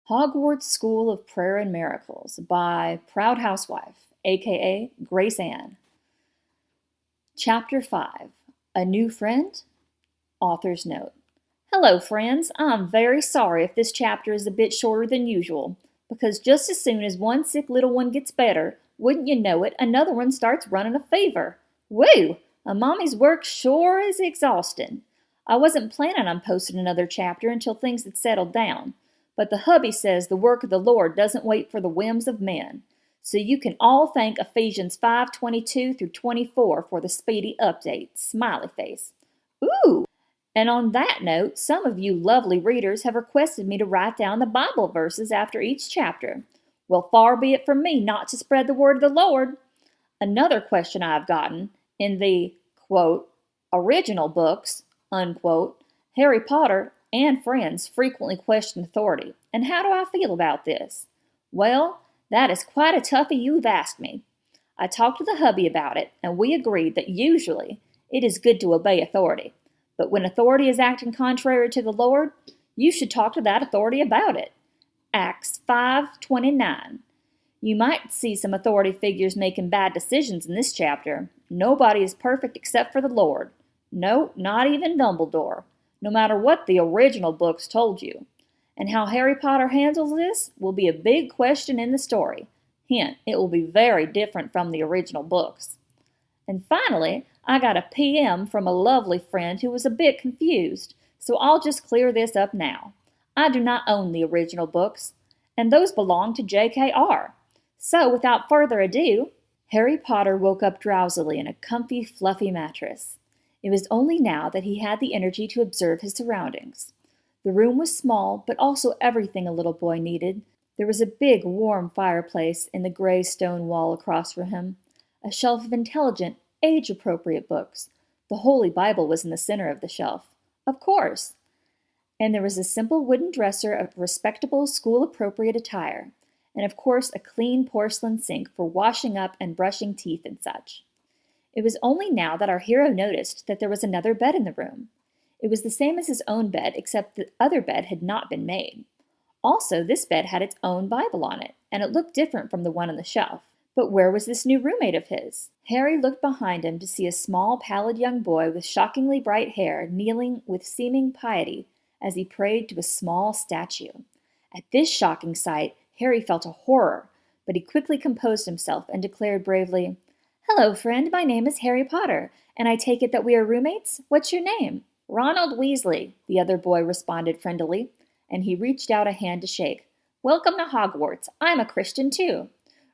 Hogwarts School of Prayer and Miracles by Proud Housewife, aka Grace Ann. Chapter 5 A New Friend? Author's Note. Hello, friends. I'm very sorry if this chapter is a bit shorter than usual, because just as soon as one sick little one gets better, wouldn't you know it, another one starts running a fever. Woo! A mommy's work sure is exhausting. I wasn't planning on posting another chapter until things had settled down. But the hubby says the work of the Lord doesn't wait for the whims of men. So you can all thank Ephesians 5:22 through 24 for the speedy update. Smiley face. Ooh! And on that note, some of you lovely readers have requested me to write down the Bible verses after each chapter. Well, far be it from me not to spread the word of the Lord. Another question I've gotten in the, quote, original books, unquote, Harry Potter and friends frequently question authority. And how do I feel about this? Well, that is quite a toughie you've asked me. I talked to the hubby about it, and we agreed that usually it is good to obey authority. But when authority is acting contrary to the Lord, you should talk to that authority about it. Acts 5:29. You might see some authority figures making bad decisions in this chapter. Nobody is perfect except for the Lord. No, not even Dumbledore. No matter what the original books told you. And how Harry Potter handles this will be a big question in the story. Hint, it will be very different from the original books. And finally, I got a PM from a lovely friend who was a bit confused, so I'll just clear this up now. I do not own the original books, and those belong to J.K.R. So, without further ado, Harry Potter woke up drowsily in a comfy, fluffy mattress. It was only now that he had the energy to observe his surroundings. The room was small, but also everything a little boy needed. There was a big, warm fireplace in the gray stone wall across from him, a shelf of intelligent, age-appropriate books. The Holy Bible was in the center of the shelf. Of course. And there was a simple wooden dresser of respectable, school-appropriate attire, and of course a clean porcelain sink for washing up and brushing teeth and such. It was only now that our hero noticed that there was another bed in the room. It was the same as his own bed, except the other bed had not been made. Also, this bed had its own Bible on it, and it looked different from the one on the shelf. But where was this new roommate of his? Harry looked behind him to see a small, pallid young boy with shockingly bright hair kneeling with seeming piety as he prayed to a small statue. At this shocking sight, Harry felt a horror, but he quickly composed himself and declared bravely, "Hello, friend, my name is Harry Potter, and I take it that we are roommates? What's your name?" "Ronald Weasley," the other boy responded friendlily, and he reached out a hand to shake. "Welcome to Hogwarts. I'm a Christian, too."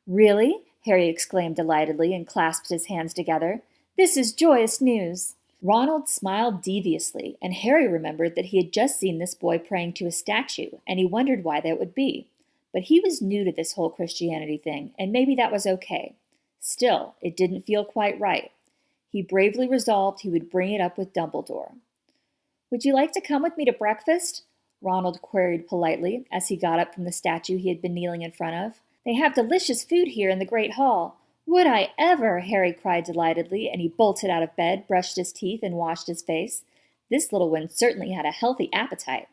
"Really?" Harry exclaimed delightedly and clasped his hands together. "This is joyous news." Ronald smiled deviously, and Harry remembered that he had just seen this boy praying to a statue, and he wondered why that would be. But he was new to this whole Christianity thing, and maybe that was okay. Still, it didn't feel quite right. He bravely resolved he would bring it up with Dumbledore. "Would you like to come with me to breakfast?" Ronald queried politely as he got up from the statue he had been kneeling in front of. "They have delicious food here in the Great Hall." "Would I ever!" Harry cried delightedly, and he bolted out of bed, brushed his teeth, and washed his face. This little one certainly had a healthy appetite.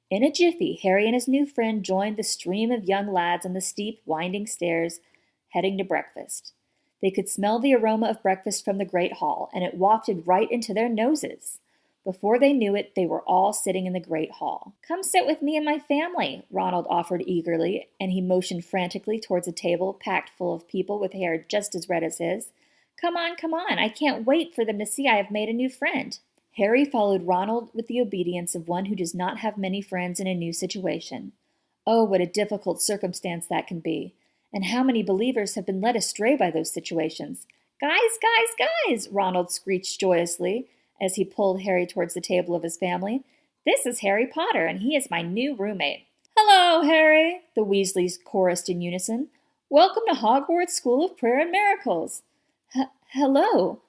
In a jiffy, Harry and his new friend joined the stream of young lads on the steep, winding stairs, heading to breakfast. They could smell the aroma of breakfast from the great hall, and it wafted right into their noses. Before they knew it, they were all sitting in the great hall. "Come sit with me and my family," Ronald offered eagerly, and he motioned frantically towards a table packed full of people with hair just as red as his. Come on, I can't wait for them to see I have made a new friend." Harry followed Ronald with the obedience of one who does not have many friends in a new situation. Oh, what a difficult circumstance that can be. And how many believers have been led astray by those situations? Guys, Ronald screeched joyously as he pulled Harry towards the table of his family. "This is Harry Potter, and he is my new roommate." "Hello, Harry," the Weasleys chorused in unison. "Welcome to Hogwarts School of Prayer and Miracles." Hello,"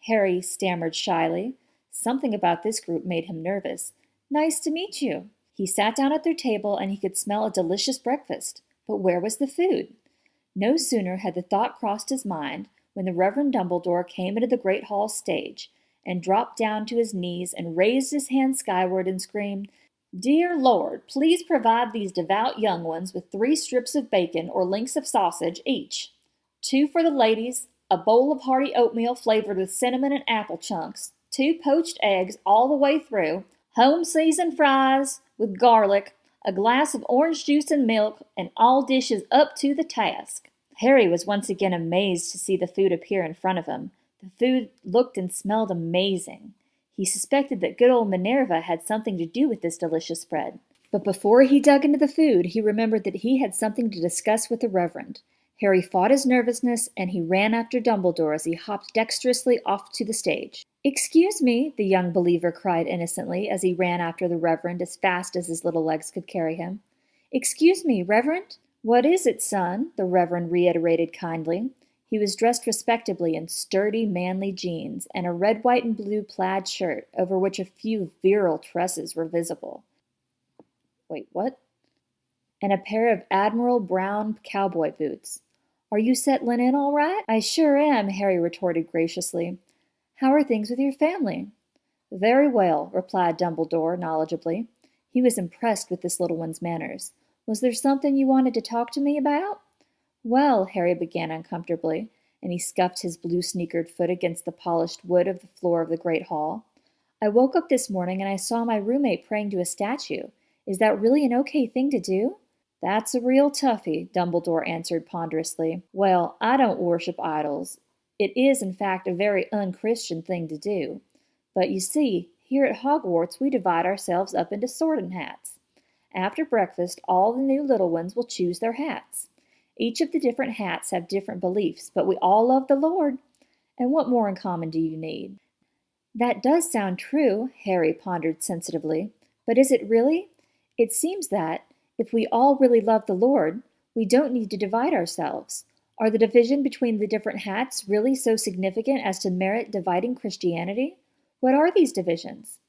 Harry stammered shyly. Something about this group made him nervous. "Nice to meet you." He sat down at their table, and he could smell a delicious breakfast. But where was the food? No sooner had the thought crossed his mind when the Reverend Dumbledore came into the Great Hall stage and dropped down to his knees and raised his hand skyward and screamed, Dear Lord, please provide these devout young ones with 3 strips of bacon or links of sausage each. 2 for the ladies, a bowl of hearty oatmeal flavored with cinnamon and apple chunks, 2 poached eggs all the way through, home seasoned fries with garlic, a glass of orange juice and milk, and all dishes up to the task. Harry was once again amazed to see the food appear in front of him. The food looked and smelled amazing. He suspected that good old Minerva had something to do with this delicious spread. But before he dug into the food, he remembered that he had something to discuss with the Reverend. Harry fought his nervousness, and he ran after Dumbledore as he hopped dexterously off to the stage. "Excuse me," the young believer cried innocently as he ran after the Reverend as fast as his little legs could carry him. "Excuse me, Reverend?" "What is it, son?" the Reverend reiterated kindly. He was dressed respectably in sturdy, manly jeans and a red, white, and blue plaid shirt, over which a few virile tresses were visible. Wait, what? And a pair of admiral brown cowboy boots. "Are you settling in all right?" "I sure am," Harry retorted graciously. "How are things with your family?" "Very well," replied Dumbledore knowledgeably. He was impressed with this little one's manners. "Was there something you wanted to talk to me about?" "Well," Harry began uncomfortably, and he scuffed his blue-sneakered foot against the polished wood of the floor of the great hall. "I woke up this morning and I saw my roommate praying to a statue. Is that really an okay thing to do?" "That's a real toughie," Dumbledore answered ponderously. "Well, I don't worship idols. It is, in fact, a very unchristian thing to do. But you see, here at Hogwarts we divide ourselves up into sorting hats. After breakfast, all the new little ones will choose their hats. Each of the different hats have different beliefs, but we all love the Lord. And what more in common do you need?" "That does sound true," Harry pondered sensitively. "But is it really? It seems that, if we all really love the Lord, we don't need to divide ourselves. Are the division between the different hats really so significant as to merit dividing Christianity? What are these divisions?"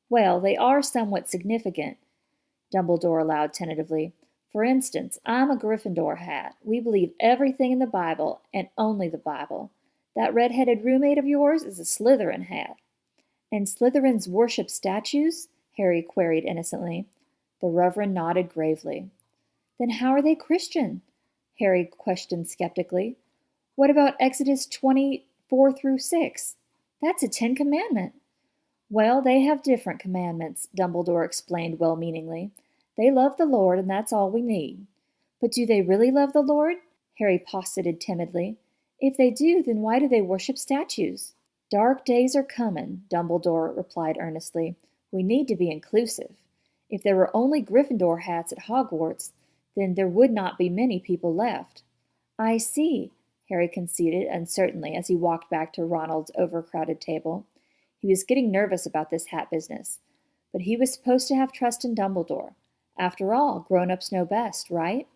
"Well, they are somewhat significant," Dumbledore allowed tentatively. "For instance, I'm a Gryffindor hat. We believe everything in the Bible, and only the Bible. That red-headed roommate of yours is a Slytherin hat." "And Slytherins worship statues?" Harry queried innocently. The Reverend nodded gravely. "Then how are they Christian?" Harry questioned skeptically. "What about Exodus 20:4-6? That's a 10 Commandment." "Well, they have different commandments," Dumbledore explained well-meaningly. "They love the Lord, and that's all we need." "But do they really love the Lord?" Harry posited timidly. "If they do, then why do they worship statues?" "Dark days are coming," Dumbledore replied earnestly. "We need to be inclusive. If there were only Gryffindor hats at Hogwarts, then there would not be many people left." "I see," Harry conceded uncertainly as he walked back to Ronald's overcrowded table. He was getting nervous about this hat business, but he was supposed to have trust in Dumbledore. After all, grown-ups know best, right?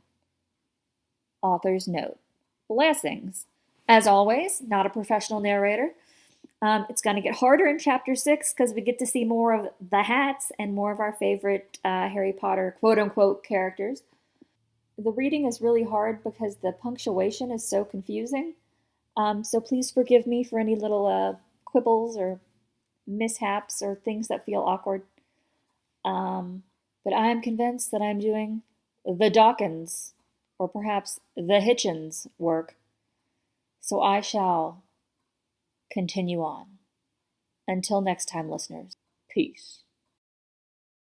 Author's note. Blessings. As always, not a professional narrator. It's going to get harder in Chapter 6 because we get to see more of the hats and more of our favorite Harry Potter quote-unquote characters. The reading is really hard because the punctuation is so confusing. So please forgive me for any little quibbles or mishaps or things that feel awkward. But I am convinced that I'm doing the Dawkins, or perhaps the Hitchens work. So I shall continue on. Until next time, listeners. Peace.